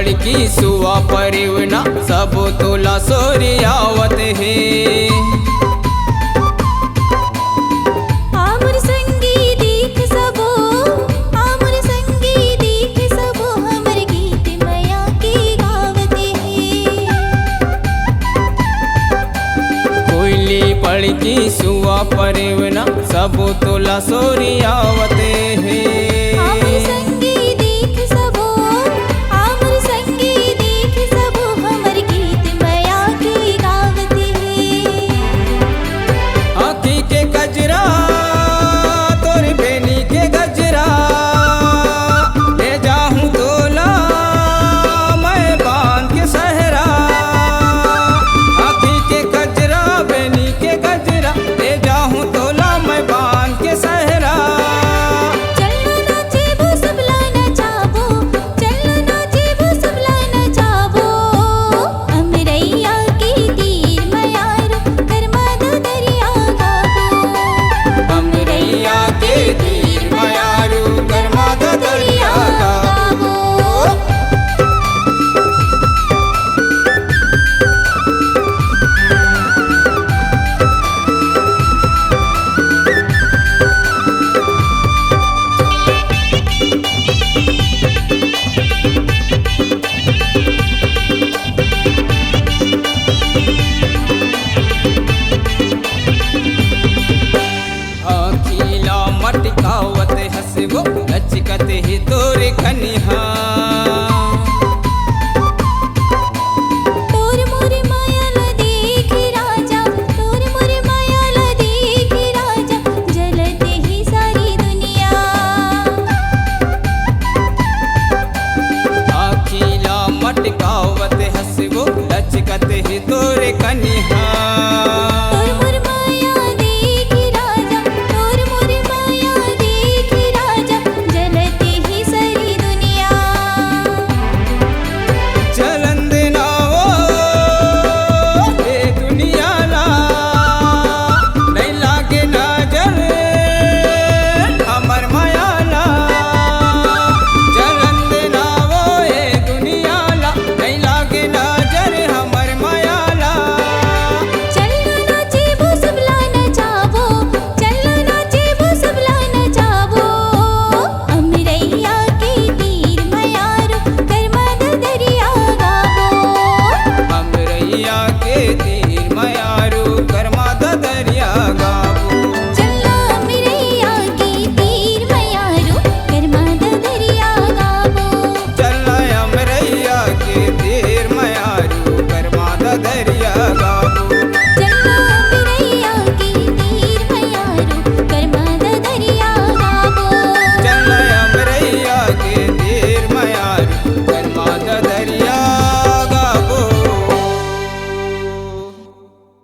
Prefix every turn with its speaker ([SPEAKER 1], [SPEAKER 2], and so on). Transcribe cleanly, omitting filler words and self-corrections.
[SPEAKER 1] पड़की सुआ परिवना सब तोला सोरियावत है।
[SPEAKER 2] आमुर संगी देख सबो, आमुर संगी देख सबो, हमर गीत मैया के गावत है।
[SPEAKER 1] कोयली पड़की सुआ परिवना सब तोला सोरियावत है।
[SPEAKER 2] आमुर संगी देख सबो, आमुर संगी देख सबो, हमर गीत मैया के गावत है।
[SPEAKER 1] आँखी के गजरा तोर बेनी के गजरा ले जाऊं तोला मैं बांध के सहरा। आँखी के गजरा बेनी के गजरा ले जाऊं तोला मैं बांध के सहरा।
[SPEAKER 2] चलना नाचेबो सबला नचाबो, चलना नाचेबो सबला नचाबो, अमरैया के तीर मयारो गरमा द दरिया गाबो।
[SPEAKER 1] अमरैया के तीर मयारू गरमा द दरिया गाबो। अखिला मटकावत हसबो लचकत ही तोरे कनिहा।
[SPEAKER 2] तोर मोर माया ला देख राजा, तोर मोर माया ला देख राजा, जलते ही सारी दुनिया।
[SPEAKER 1] अखिला मटकावत हसबो लचकत ही तोरे कनिहा।